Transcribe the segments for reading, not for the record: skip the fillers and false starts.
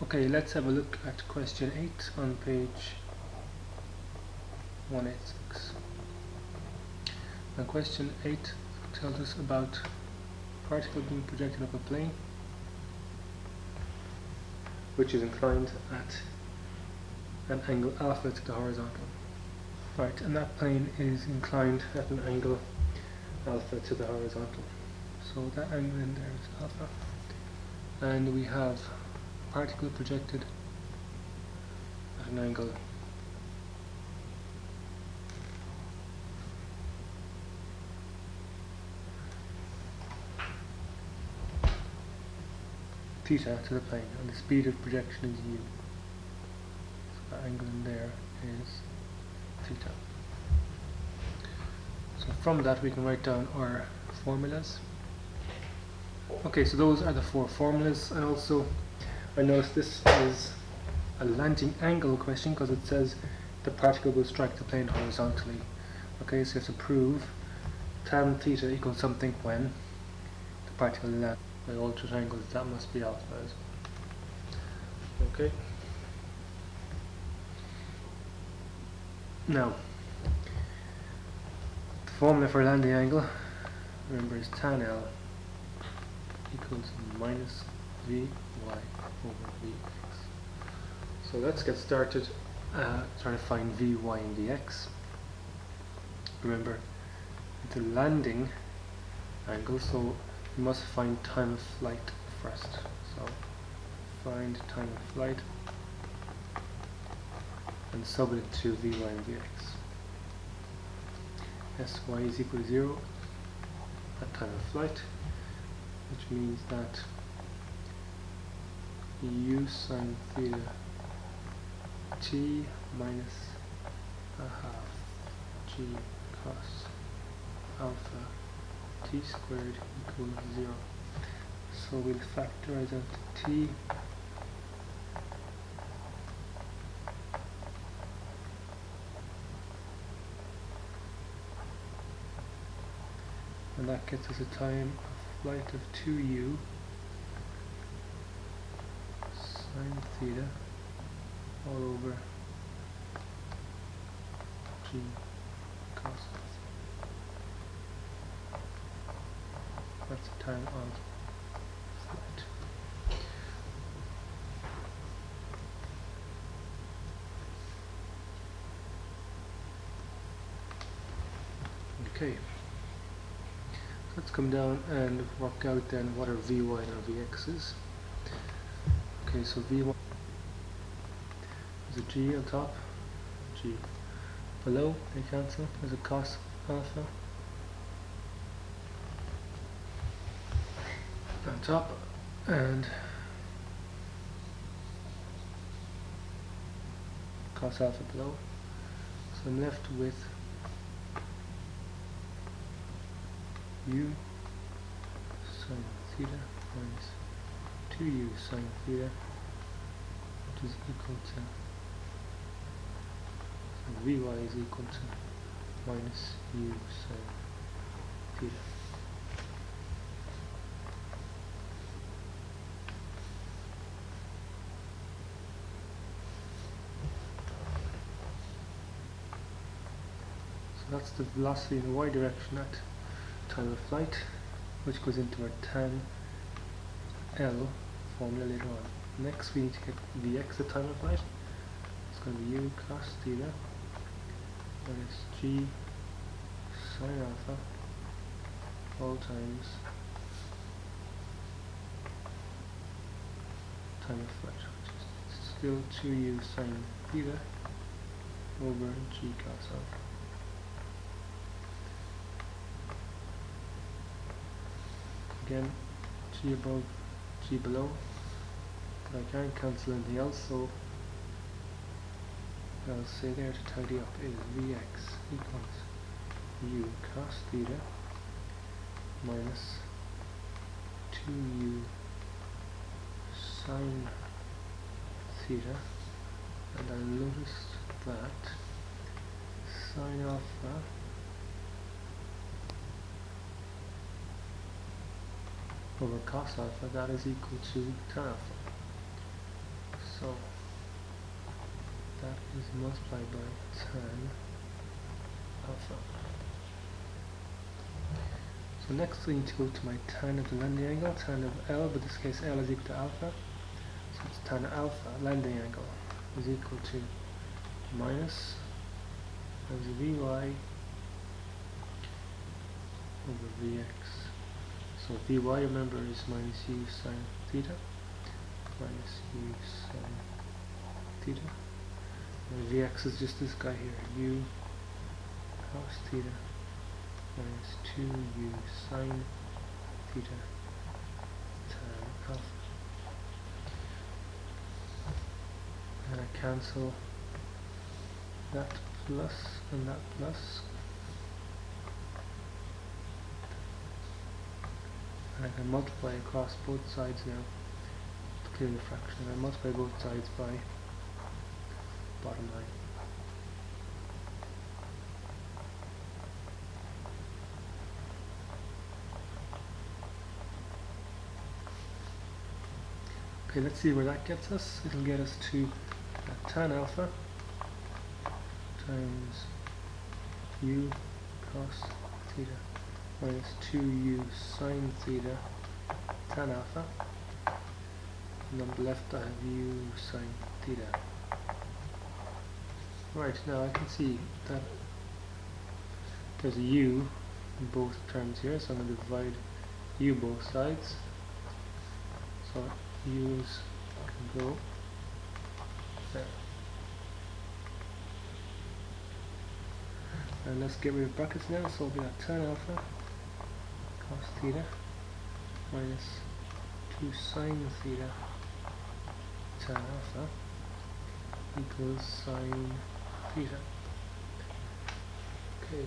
Okay, let's have a look at question 8 on page 186. Now question 8 tells us about a particle being projected up a plane which is inclined at an angle alpha to the horizontal. Right, and that plane is inclined at an angle alpha to the horizontal. So that angle in there is alpha. And we have a particle projected at an angle theta to the plane, and the speed of projection is u. So that angle in there is theta. So from that we can write down our formulas. Okay, so those are the 4 formulas, and also I notice this is a landing angle question because it says the particle will strike the plane horizontally. Okay, so you have to prove tan theta equals something when the particle lands. By all triangles, that must be alpha as well. Okay. Now, the formula for landing angle, remember, is tan L equals minus Vy over Vx. So let's get started trying to find Vy and Vx. Remember, it's a landing angle, so we must find time of flight first. So find time of flight and sub it to Vy and Vx. Sy is equal to 0 at time of flight, which means that u sine theta t minus a half g cos alpha t squared equals 0. So we'll factorize out t and that gets us a time of flight of 2u sine theta all over g cos alpha. That's the time of flight. Okay, let's come down and work out then what our Vy and our Vx's. Okay, so Vy is a g on top, g below, they cancel, there's a cos alpha on top and cos alpha below. So I'm left with u sine theta minus 2u sine theta, which is equal to, so Vy is equal to minus u sine theta. So that's the velocity in the y direction at time of flight, which goes into our tan L formula later on. Next we need to get Vx at time of flight. It's going to be u cos theta minus g sine alpha all times time of flight, which is still 2u sine theta over g cos alpha. Again, g above, g below, but I can't cancel anything else, so I'll say there to tidy up is Vx equals u cos theta minus 2u sine theta, and I noticed that sine alpha over cos alpha, that is equal to tan alpha. So that is multiplied by tan alpha. So next we need to go to my tan of the landing angle, tan of L, but in this case L is equal to alpha. So it's tan alpha, landing angle, is equal to minus times Vy over Vx. So Vy, remember, is minus u sine theta, minus u sine theta. And Vx is just this guy here, u cos theta minus 2u sine theta tan alpha. And I cancel that plus and that plus. And I can multiply across both sides now to clear the fraction. I multiply both sides by bottom line. Okay, let's see where that gets us. It'll get us to tan alpha times u cos theta minus 2u sine theta tan alpha. And on the left I have u sine theta. Right, now I can see that there's a u in both terms here, so I'm going to divide u both sides. So u's can go there. And let's get rid of brackets now, so we got tan alpha cos theta minus 2 sine theta tan alpha equals sine theta. Okay,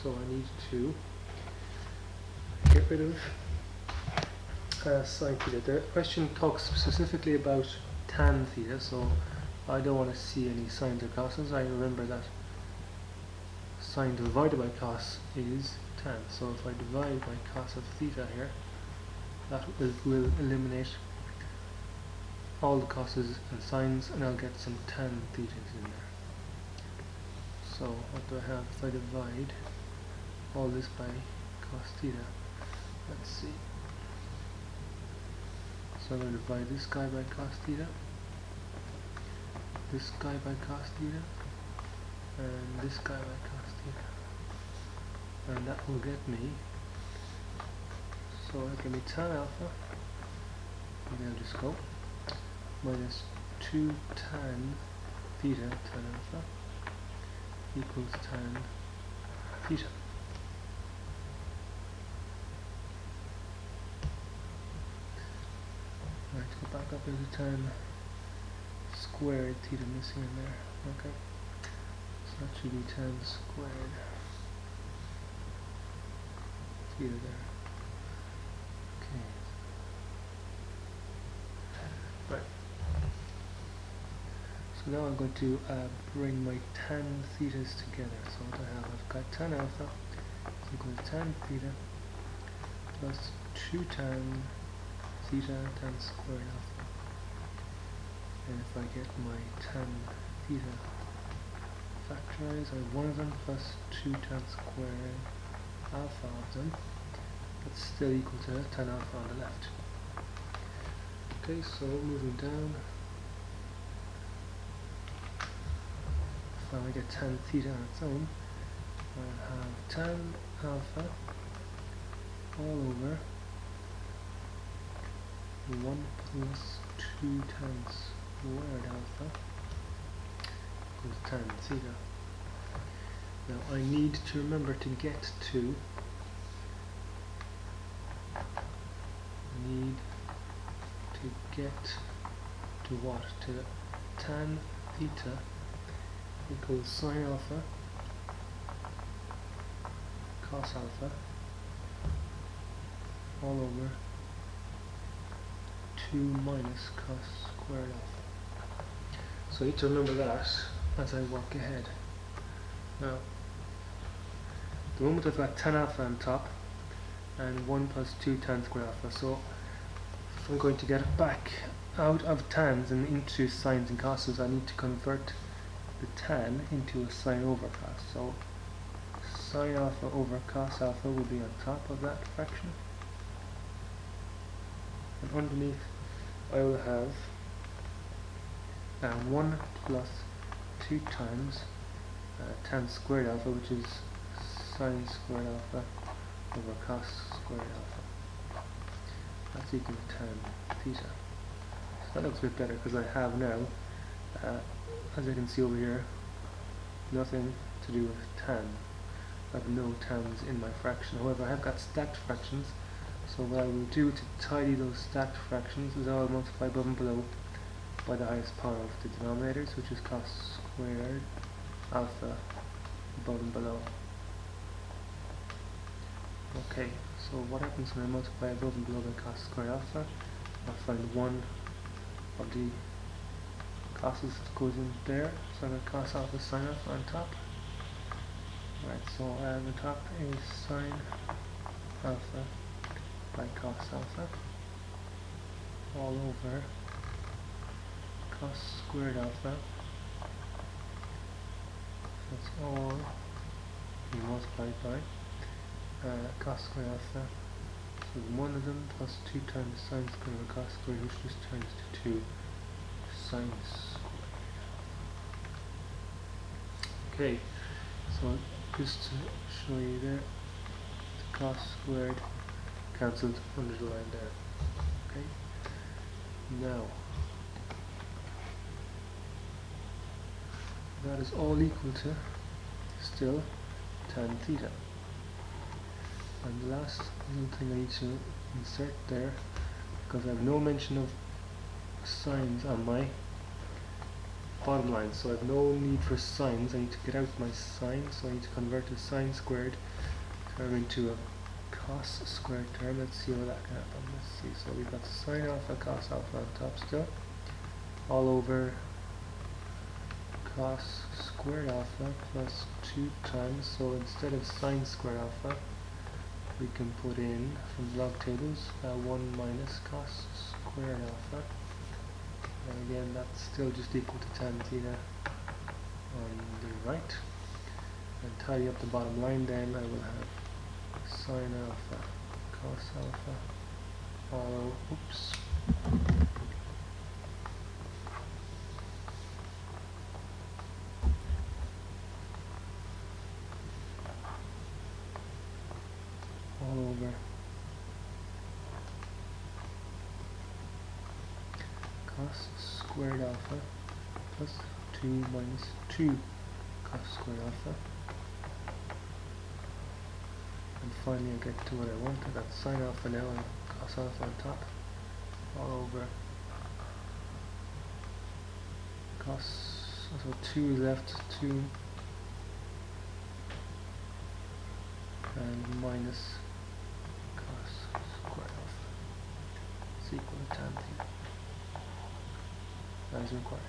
so I need to get rid of sine theta. The question talks specifically about tan theta, so I don't want to see any sines or coses. I remember that sine divided by cos is tan, so if I divide by cos of theta here, that will eliminate all the coses and sines, and I'll get some tan thetas in there. So what do I have if I divide all this by cos theta? Let's see. So I'm going to divide this guy by cos theta, this guy by cos theta, and this guy by cos theta, and that will get me, so it'll give me tan alpha, and then I'll just go, minus 2 tan theta tan alpha equals tan theta. Right, go back up into tan squared theta missing in there. Okay, so that should be tan squared theta there. Okay, right. So now I'm going to bring my tan thetas together. So what I have, I've got tan alpha equals tan theta plus 2 tan theta tan squared alpha. And if I get my tan theta factorized, I have one of them plus 2 tan squared alpha of them. That's still equal to tan alpha on the left. Okay, so moving down, if I get tan theta on its own, I have tan alpha all over 1 plus 2 tan squared alpha equals tan theta. Now I need to remember to get to, to what? To tan theta equals sine alpha cos alpha all over 2 minus cos squared alpha. So I need to remember that as I work ahead. Now, the moment I've got tan alpha on top and 1 plus 2 tan squared alpha, so if I'm going to get it back out of tans and into sines and coses, I need to convert the tan into a sine over cos. So sine alpha over cos alpha will be on top of that fraction, and underneath I will have 1 plus 2 times tan squared alpha, which is sine squared alpha over cos squared alpha. That's equal to tan theta. So that looks a bit better because I have now, as I can see over here, nothing to do with tan. I have no tans in my fraction. However, I have got stacked fractions, so what I will do to tidy those stacked fractions is I will multiply above and below by the highest power of the denominators, which is cos squared alpha above and below. Okay, so what happens when I multiply above and below by cos squared alpha? I'll find one of the cos's that goes in there, so I got cos alpha sine alpha on top. Right, so the top is sine alpha by cos alpha all over cos squared alpha. That's all multiplied by cos squared alpha. So one of them plus 2 times sine squared over cos squared, which just turns to 2 sine squared. Okay, so just to show you there, the cos squared cancelled under the line there. Okay, now that is all equal to still tan theta. And the last little thing I need to insert there, because I have no mention of sines on my bottom line, so I have no need for sines. I need to get out my sine, so I need to convert a sine squared term into a cos squared term. Let's see how that can happen. Let's see, so we've got sine alpha cos alpha on top still, all over cos squared alpha plus 2 times, so instead of sine squared alpha we can put in from log tables 1 minus cos squared alpha, and again that's still just equal to tan theta on the right. And tidy up the bottom line, then I will have sine alpha cos alpha all over cos squared alpha plus 2 minus 2 cos squared alpha, and finally I get to what I want. I got sine alpha now and cos alpha on top, all over cos, so 2 is left, 2 and minus cos squared alpha is equal to tan theta. That is required.